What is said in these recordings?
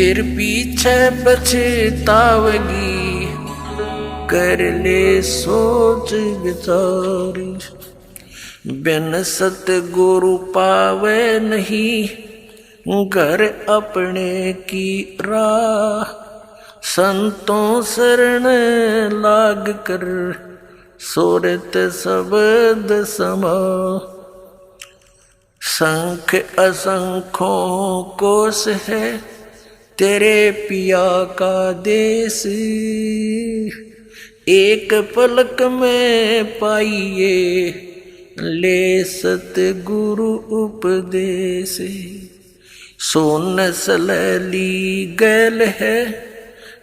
फिर पीछे पछतावगी, कर ले सोच विचार। बिन सतगुरु पावे नहीं, घर अपने की राह। संतों शरण लाग कर, सोरत शब्द समा। संख असंख्यों कोश है, तेरे पिया का देश। एक पलक में पाइए, ले सतगुरु उपदेश। सोन सलैली गैल है,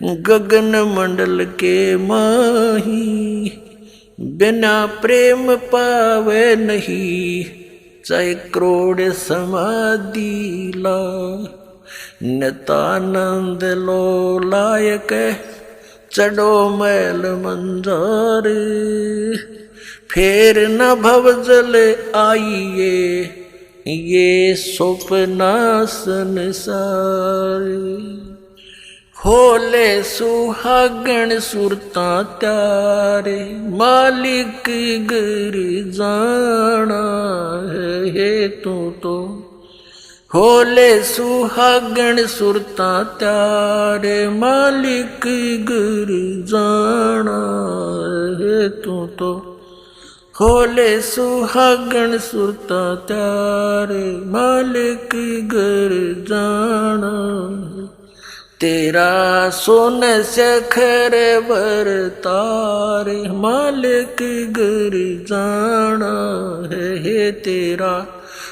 गगन मंडल के माही। बिना प्रेम पावे नहीं, चाहे करोड़ समाधि ला। नितानंद लो लायक, चढ़ो मैल मंजार। फेर न भव जल आइए, ये स्वप्ना संसार। होले सुहागण सुरता त्यारे, मालिक घर जाना है तू तो। होले सुहागण सुरता त्यारे, मालिक घर जाना है तू तो। होले सुहागण सुरता त्यारे, मालिक घर जाना। तेरा सोन सखर बरतार, मालिक घर जाना है तेरा।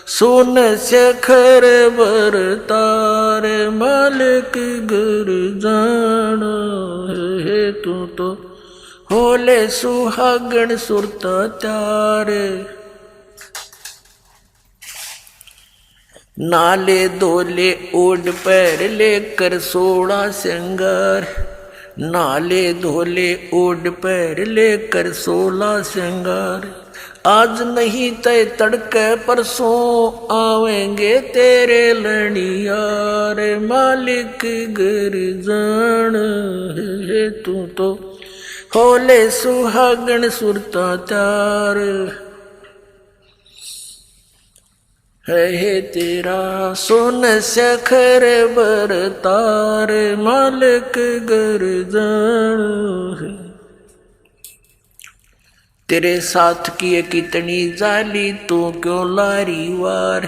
सोन सखर बरतार, मालिक घर जाना है तू तो। होले सुहागण सुरता त्यारे, नाले दोले ओढ़ पैर लेकर सोड़ा श्रृंगार। नाले धोले ओढ़ पैर लेकर सोला श्रृंगार। आज नहीं तय तड़के परसों, आवेंगे तेरे लड़ियार। मालिक घर जान है तू तो। होले सुहागण सुरता त्यार, है तेरा सोन सखर बरतार। मालिक घर जान है। तेरे साथ की कितनी जाली, तू क्यों लारी वार।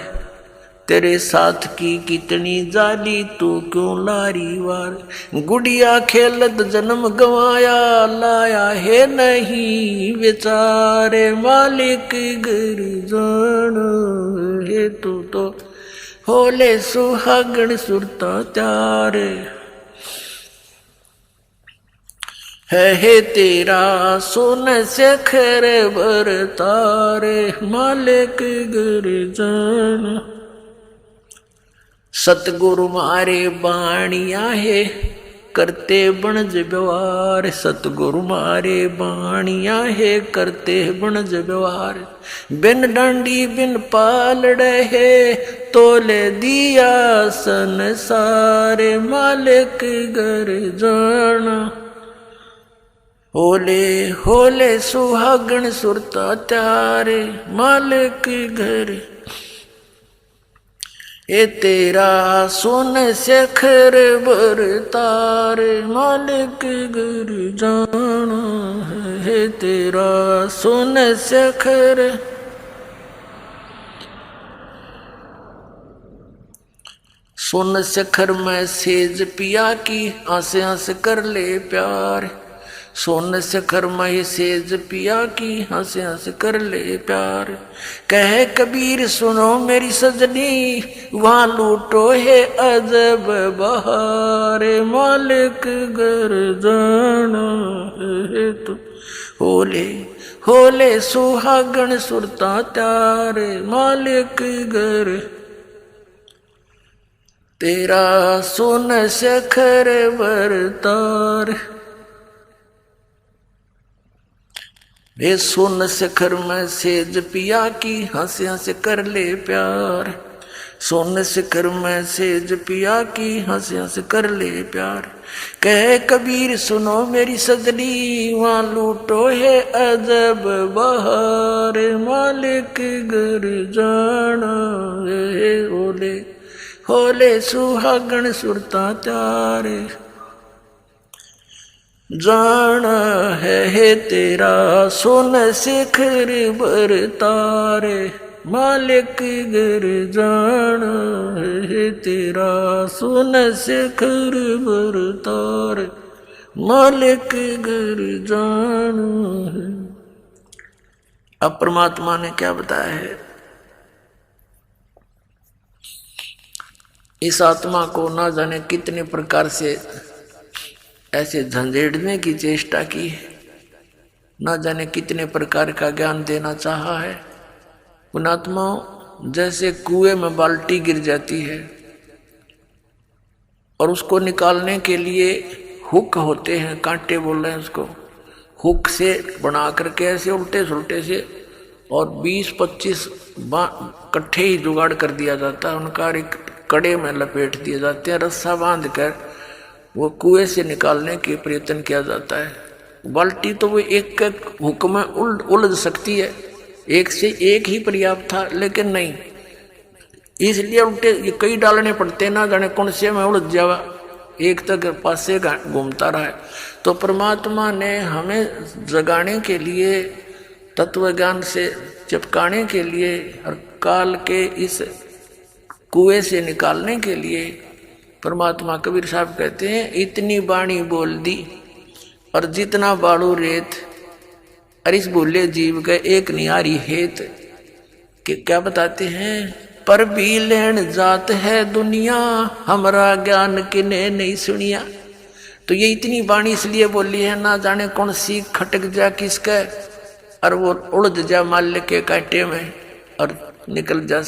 तेरे साथ की कितनी जाली, तू क्यों लारी वार। गुड़िया खेलत जन्म गवाया, लाया है नहीं बेचारे। मालिक घर जान है तू तो। होले सुहागण सुरता त्यारे, है तेरा सोन सखर बरतारे। मालिक घर जान। सतगुरु मारे बाणिया है, करते बनज व्यवहार। सतगुरु मारे बाणिया है, करते बनज व्यवहार। बिन डांडी बिन पालड़े है, तोले दिया संसार। मालिक घर जाना। होले होले सुहागण सुरता त्यारे, मालिक घर। ए तेरा सोन सखर बरतार, मालिक घर जाना है तेरा। सोन सखर सोन सखर में सेज पिया की, हंस हंस कर ले प्यार। सोन सखर में सेज पिया की, हंस हंस कर ले प्यार। कह कबीर सुनो मेरी सजनी, वहाँ लूटो है अजब बहार। मालिक घर जाना है तू। होले होले सुहागण सुरता त्यार, मालिक घर तेरा सोन सखर बरतार। वे सोन सखर में सेज पिया की, हंस हंस कर ले प्यार। सोन शिखर में सेज पिया की हंस हंस कर ले प्यार। कह कबीर सुनो मेरी सजनी वहाँ लूटो है अजब बहार। मालिक घर जाना है ओले होले सुहागण सुरता त्यार। जाना है तेरा सोन शिखर बरतारे। मालिक घर जाना है तेरा सोन शिखर बरतारे। मालिक घर जाना है। अब परमात्मा ने क्या बताया है? इस आत्मा को ना जाने कितने प्रकार से ऐसे झंझेड़ने की चेष्टा की है, ना जाने कितने प्रकार का ज्ञान देना चाहा है। उन आत्माओं जैसे कुएं में बाल्टी गिर जाती है और उसको निकालने के लिए हुक होते हैं, कांटे बोल रहे हैं उसको, हुक से बना करके ऐसे उल्टे सुलटे से और 20-25 कट्ठे ही जुगाड़ कर दिया जाता है। उनका एक कड़े में लपेट दिए जाते हैं, रस्सा बांध कर वो कुएं से निकालने के प्रयत्न किया जाता है। बाल्टी तो वो एक हुक में उलझ सकती है, एक से एक ही पर्याप्त था, लेकिन नहीं, इसलिए उल्टे कई डालने पड़ते, ना जाने कौन से में उलझ जावा, एक तक पासे घूमता रहा है। तो परमात्मा ने हमें जगाने के लिए, तत्व ज्ञान से चिपकाने के लिए और काल के इस कुएं से निकालने के लिए, परमात्मा कबीर साहब कहते हैं इतनी बाणी बोल दी और जितना बाड़ू रेत, अरिस बोले जीव के एक नियारी हेत। कि क्या बताते हैं? पर भी लेन जात है दुनिया हमारा ज्ञान किने नहीं सुनिया। तो ये इतनी बाणी इसलिए बोली है, ना जाने कौन सी खटक जा किसका और वो उड़ जा माल्य के कांटे में और निकल जा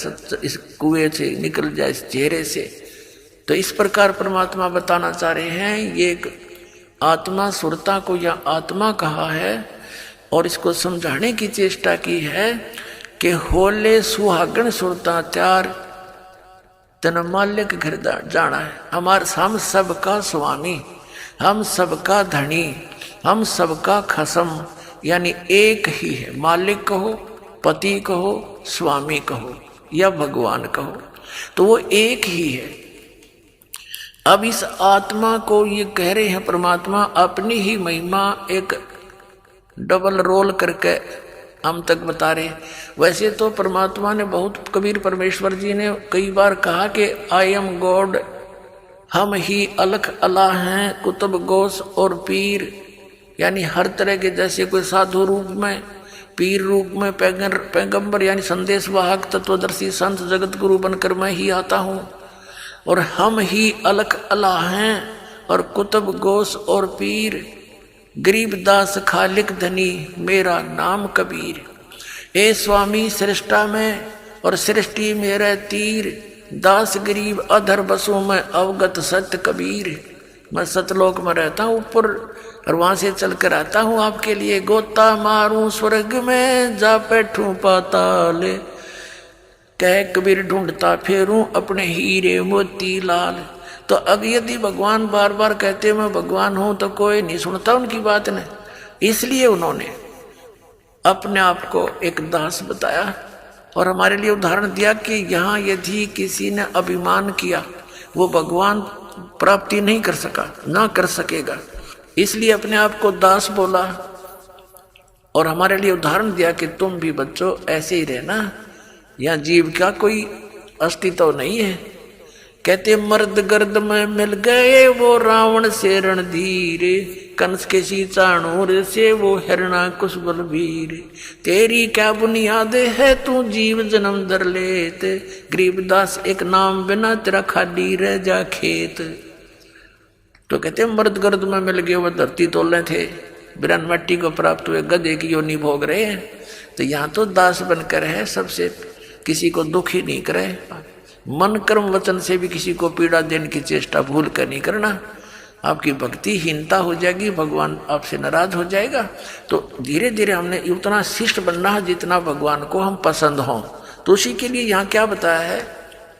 इस कुएं से, निकल जा इस चेहरे से। तो इस प्रकार परमात्मा बताना चाह रहे हैं, ये एक आत्मा सुरता को या आत्मा कहा है और इसको समझाने की चेष्टा की है कि होले सुहागण सुरता त्यार तन मालिक घर जाना है। हम सबका स्वामी, हम सबका धनी, हम सबका खसम, यानी एक ही है। मालिक कहो, पति कहो, स्वामी कहो या भगवान कहो, तो वो एक ही है। अब इस आत्मा को ये कह रहे हैं परमात्मा अपनी ही महिमा एक डबल रोल करके हम तक बता रहे। वैसे तो परमात्मा ने बहुत, कबीर परमेश्वर जी ने कई बार कहा कि आई एम गॉड, हम ही अलख अल्लाह हैं, कुतुब गौस और पीर, यानी हर तरह के, जैसे कोई साधु रूप में, पीर रूप में, पैगंबर यानी संदेशवाहक, तत्वदर्शी, संत, जगत गुरु बनकर मैं ही आता हूँ। और हम ही अलख अल्लाह हैं और कुतुब गौस और पीर, गरीबदास खालिक धनी, मेरा नाम कबीर। ए स्वामी सृष्टा में और सृष्टि मेरा तीर, दास गरीब अधर बसों में अवगत सत्य कबीर। मैं सतलोक में रहता हूँ ऊपर और वहां से चल कर आता हूँ आपके लिए। गोता मारूं स्वर्ग में जा बैठूं पाताल, कह कबीर ढूंढता फेरूं अपने हीरे मोती लाल। तो अब यदि भगवान बार बार कहते मैं भगवान हूं तो कोई नहीं सुनता उनकी बात ने, इसलिए उन्होंने अपने आप को एक दास बताया और हमारे लिए उदाहरण दिया कि यहाँ यदि किसी ने अभिमान किया वो भगवान प्राप्ति नहीं कर सका, ना कर सकेगा, इसलिए अपने आप को दास बोला और हमारे लिए उदाहरण दिया कि तुम भी बच्चों ऐसे ही रहना, यहाँ जीव का कोई अस्तित्व नहीं है। कहते मर्द गर्द में मिल गए वो रावण से रणधीर, कंस के सी चाणूर से वो हिरणा कुश बलवीर। तेरी क्या बुनियाद है तू जीव जन्म दर लेत, गरीबदास एक नाम बिना तेरा खाली रह जा खेत। तो कहते मर्द गर्द में मिल गए वो धरती तोलने थे, बिरन मट्टी को प्राप्त हुए गधे की योनि भोग रहे हैं। तो यहाँ तो दास बनकर है, सबसे किसी को दुखी नहीं करे, मन कर्म वचन से भी किसी को पीड़ा देने की चेष्टा भूल कर नहीं करना। आपकी भक्ति हीनता हो जाएगी, भगवान आपसे नाराज हो जाएगा। तो धीरे धीरे हमने उतना शिष्ट बनना है जितना भगवान को हम पसंद हों। तो उसी के लिए यहाँ क्या बताया है,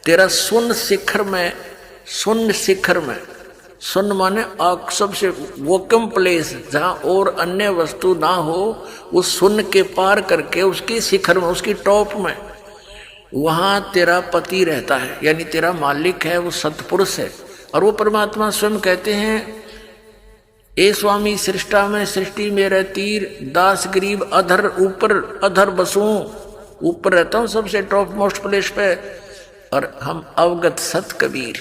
तेरा शून्य शिखर में, शून्य शिखर में, शून्य माने सबसे वोकम प्लेस जहाँ और अन्य वस्तु ना हो, उस शून्य के पार करके उसकी शिखर में, उसकी टॉप में, वहाँ तेरा पति रहता है, यानी तेरा मालिक है, वो सतपुरुष है। और वो परमात्मा स्वयं कहते हैं, ए स्वामी सृष्टा में सृष्टि मेरा तीर, दास गरीब अधर ऊपर अधर बसूं, ऊपर रहता हूँ सबसे टॉप मोस्ट प्लेस पे, और हम अवगत सत कबीर।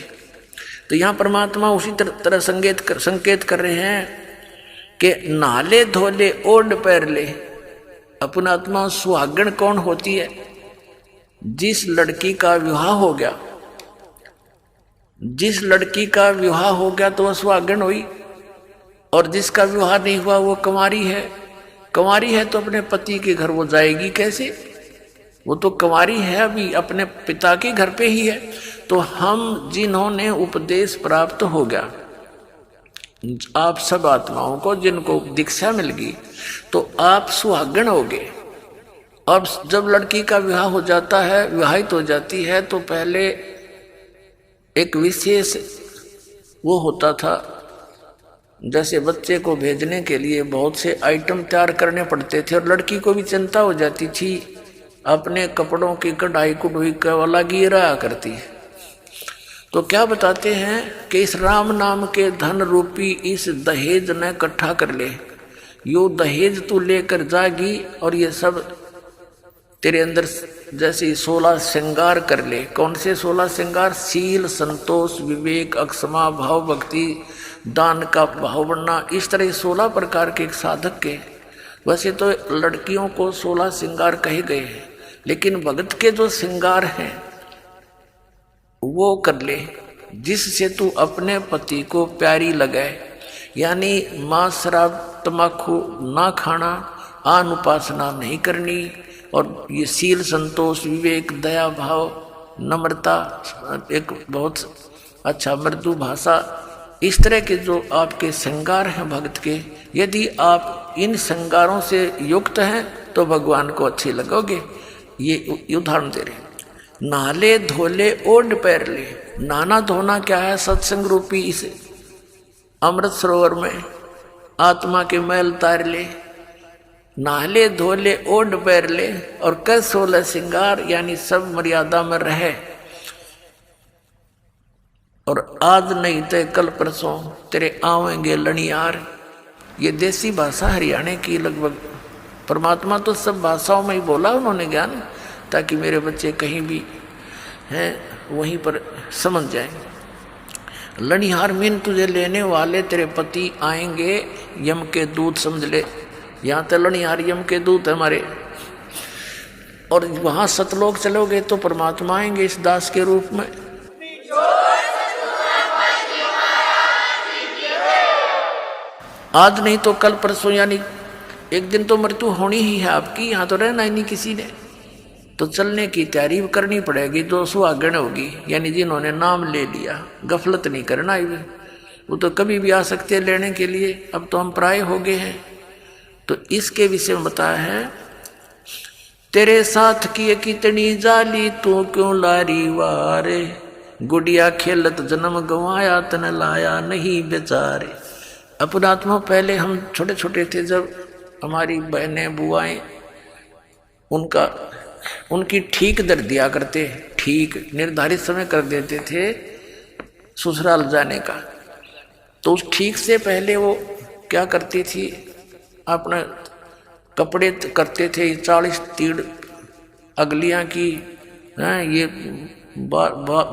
तो यहाँ परमात्मा उसी तरह संकेत कर रहे हैं कि नाले धोले ओढ़ पैर ले। अपना आत्मा सुहागण कौन होती है? जिस लड़की का विवाह हो गया, जिस लड़की का विवाह हो गया तो वह सुहागण हुई, और जिसका विवाह नहीं हुआ वो कुंवारी है। कुंवारी है तो अपने पति के घर वो जाएगी कैसे? वो तो कुंवारी है, अभी अपने पिता के घर पे ही है। तो हम जिन्होंने उपदेश प्राप्त हो गया, आप सब आत्माओं को जिनको दीक्षा मिल गई, तो आप सुहागण हो गए। अब जब लड़की का विवाह हो जाता है, विवाहित हो जाती है, तो पहले एक विशेष वो होता था, जैसे बच्चे को भेजने के लिए बहुत से आइटम तैयार करने पड़ते थे, और लड़की को भी चिंता हो जाती थी, अपने कपड़ों की कढ़ाई कुढ़ाई का वाला गिरा करती है। तो क्या बताते हैं कि इस राम नाम के धन रूपी इस दहेज ने इकट्ठा कर ले, यो दहेज तू लेकर जागी, और ये सब तेरे अंदर जैसे 16 श्रृंगार कर ले। कौन से 16 श्रृंगार? शील, संतोष, विवेक, अक्षमा, भाव, भक्ति, दान का भाव बनना, इस तरह 16 प्रकार के एक साधक के। वैसे तो लड़कियों को 16 श्रृंगार कहे गए हैं, लेकिन भगत के जो श्रृंगार हैं वो कर ले, जिससे तू अपने पति को प्यारी लगाए। यानी मांस, शराब, तम्बाकू ना खाना, आन उपासना नहीं करनी, और ये शील, संतोष, विवेक, दया भाव, नम्रता, एक बहुत अच्छा मृदु भाषा, इस तरह के जो आपके श्रृंगार हैं भक्त के, यदि आप इन श्रृंगारों से युक्त हैं तो भगवान को अच्छे लगोगे। ये उदाहरण दे रहे। नाले धोले ओढ़ पैर ले। नाना धोना क्या है? सत्संग रूपी इस अमृत सरोवर में आत्मा के मैल तार ले। नाले धोले ओढ़ पैर ले, और कर 16 श्रृंगार, यानी सब मर्यादा में रहे। और आज नहीं तो कल परसों तेरे आवेंगे लणियार। ये देसी भाषा हरियाणा की लगभग, परमात्मा तो सब भाषाओं में ही बोला उन्होंने ज्ञान, ताकि मेरे बच्चे कहीं भी हैं वहीं पर समझ जाएं। लणिहार मीन तुझे लेने वाले तेरे पति आएंगे, यम के दूत समझ ले। यहाँ तो लणिहार यम के दूत है हमारे, और वहाँ सतलोक चलोगे तो परमात्मा आएंगे इस दास के रूप में। आज नहीं तो कल परसों, यानी एक दिन तो मृत्यु होनी ही है आपकी, यहाँ तो रहना ही नहीं किसी ने। तो चलने की तैयारी करनी पड़ेगी। जो सुहागण होगी, यानी जिन्होंने नाम ले लिया, गफलत नहीं करना है। वो तो कभी भी आ सकते हैं लेने के लिए, अब तो हम प्राय हो गए हैं। तो इसके विषय में बताया है, तेरे साथ की कितनी जाली, तू क्यों लारी वारे, गुड़िया खेलत जन्म गंवाया, तन लाया नहीं बेचारे। अपना आत्मा पहले हम छोटे छोटे थे, जब हमारी बहनें बुआएं उनकी ठीक दर दिया करते, ठीक निर्धारित समय कर देते थे ससुराल जाने का। तो उस ठीक से पहले वो क्या करती थी, अपना कपड़े करते थे 40 तीड़ अगलियां की, ये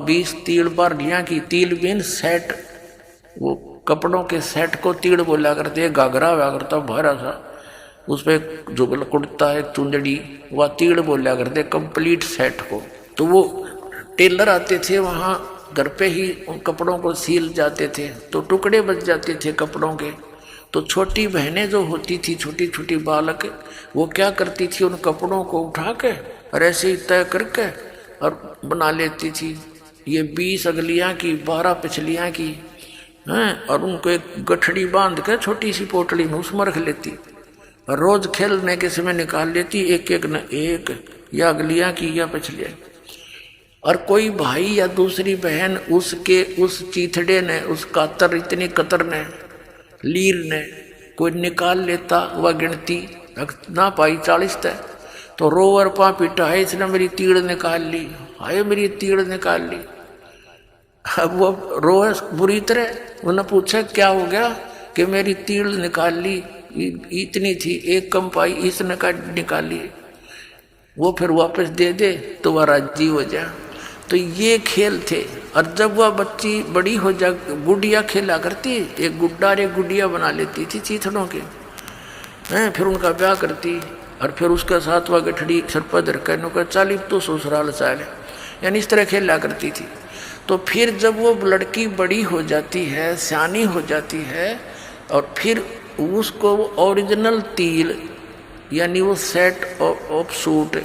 20 तीड़ बारलियां की, तिल बिन सेट, वो कपड़ों के सेट को तीड़ बोला करते। घाघरा हुआ करता भरा सा, उस पर जुगल कुर्ता है, चुंदड़ी, वह तीड़ बोला करते कंप्लीट सेट को। तो वो टेलर आते थे वहाँ, घर पे ही उन कपड़ों को सील जाते थे, तो टुकड़े बच जाते थे कपड़ों के। तो छोटी बहनें जो होती थी, छोटी छोटी बालक, वो क्या करती थी, उन कपड़ों को उठा के और ऐसे ही तय करके और बना लेती थी। ये 20 अगलियाँ की, 12 पिछलियाँ की हैं, और उनको एक गठड़ी बांध के छोटी सी पोटली में उसमें रख लेती, और रोज खेलने के समय निकाल लेती, एक एक न एक, या अगलियाँ की या पिछलियाँ। और कोई भाई या दूसरी बहन उसके उस चीथड़े ने, उस कातर इतनी कतर ने, लीर ने कोई निकाल लेता, वह गिनती ना पाई 40 तय, तो रोवर पा पिटा है इसने मेरी तीड़ निकाल ली, हाय मेरी तीड़ निकाल ली। अब वो रोए बुरी तरह, उन्होंने पूछा क्या हो गया, कि मेरी तीड़ निकाल ली, इतनी थी एक कम पाई, इसने का निकाली, वो फिर वापस दे दे तो वह राजी हो जा। तो ये खेल थे। और जब वह बच्ची बड़ी हो जा, गुड़िया खेला करती, एक गुड्डा और एक गुड़िया बना लेती थी चीथड़ों के हैं, फिर उनका ब्याह करती और फिर उसका साथ वह गठड़ी सर पर धरकर का चाली तो ससुराल चाल, यानी इस तरह खेला करती थी। तो फिर जब वो लड़की बड़ी हो जाती है, सियानी हो जाती है, और फिर उसको ओरिजिनल तील यानी वो सेट ऑफ सूट,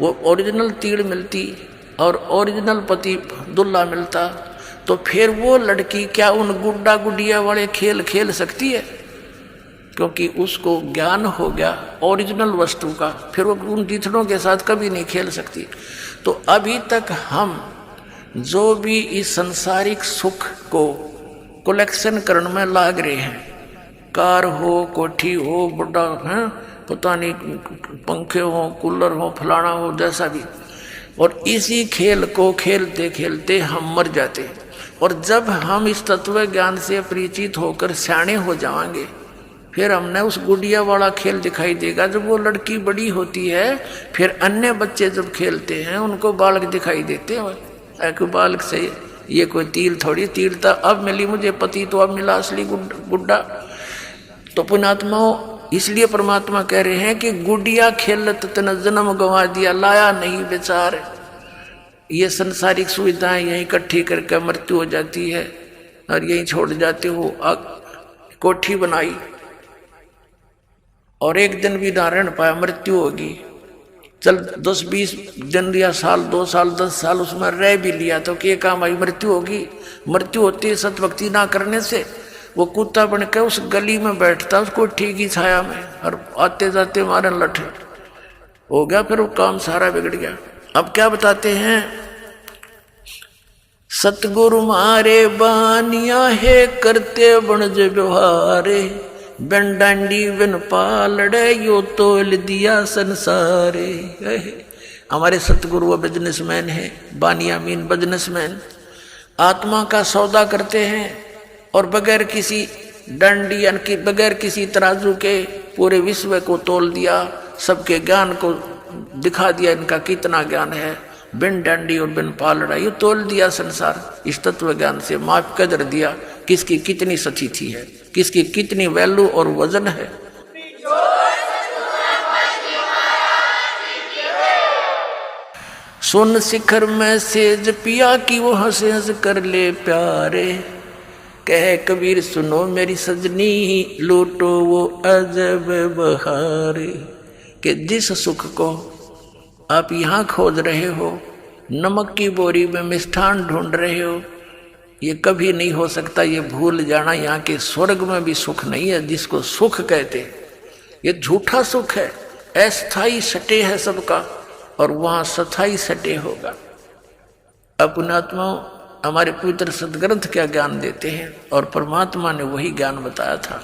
वो ओरिजिनल तीड़ मिलती और ओरिजिनल पति दुल्हा मिलता, तो फिर वो लड़की क्या उन गुड्डा गुडिया वाले खेल खेल सकती है? क्योंकि उसको ज्ञान हो गया ओरिजिनल वस्तु का, फिर वो उन तीथड़ों के साथ कभी नहीं खेल सकती। तो अभी तक हम जो भी इस संसारिक सुख को कलेक्शन करने में लाग रहे हैं, कार हो, कोठी हो, बुढ़ा है, पता नहीं पंखे हो, कूलर हो, फलाना हो, जैसा भी, और इसी खेल को खेलते खेलते हम मर जाते। और जब हम इस तत्व ज्ञान से परिचित होकर सियाणे हो जाएंगे, फिर हमने उस गुड़िया वाला खेल दिखाई देगा। जब वो लड़की बड़ी होती है, फिर अन्य बच्चे जब खेलते हैं उनको बालक दिखाई देते हैं। कोई बालक से ये कोई तील थोड़ी, तील था अब मिली मुझे पति, तो अब मिला असली गुड्डा। तो पुण्यात्माओं, इसलिए परमात्मा कह रहे हैं कि गुड़िया खेलत तन जन्म गंवा दिया, लाया नहीं बेचार। ये संसारिक सुविधाएं यहीं इकट्ठी करके मृत्यु हो जाती है और यहीं छोड़ जाते हो। कोठी बनाई और एक दिन भी ना रह पाया, मृत्यु होगी। चल 10-20 दिन या साल, 2 साल, 10 साल उसमें रह भी लिया तो क्या काम आई, मृत्यु होगी। मृत्यु होती है सतभक्ति ना करने से। वो कुत्ता बन के उस गली में बैठता, उसको ठीक ही छाया में, और आते जाते मारे लठे हो गया, फिर वो काम सारा बिगड़ गया। अब क्या बताते हैं, सतगुरु मारे बानिया है करते बनज व्यवहारे, बिन डांडी बिन पालड़े यो तोल दिया संसारे। हमारे सतगुरु वो बिजनेसमैन है, बानिया मीन बिजनेसमैन, आत्मा का सौदा करते हैं और बगैर किसी डंडी यानी बगैर किसी तराजू के पूरे विश्व को तोल दिया, सबके ज्ञान को दिखा दिया इनका कितना ज्ञान है। बिन डंडी और बिन पालड़ा ये तोल दिया संसार, इस तत्व ज्ञान से माप कदर दिया किसकी कितनी सतीथि है, किसकी कितनी वैल्यू और वजन है। सुन शिखर में सेज पिया की वो हंस हंस कर ले प्यारे, कह कबीर सुनो मेरी सजनी लूटो वो अजब बहारे। कि जिस सुख को आप यहाँ खोज रहे हो, नमक की बोरी में मिष्ठान ढूंढ रहे हो, ये कभी नहीं हो सकता। ये भूल जाना यहाँ के स्वर्ग में भी सुख नहीं है जिसको सुख कहते, ये झूठा सुख है, अस्थाई सटे है सबका, और वहाँ सथाई सटे होगा। अपनात्माओं, हमारे पवित्र सदग्रंथ क्या ज्ञान देते हैं, और परमात्मा ने वही ज्ञान बताया था।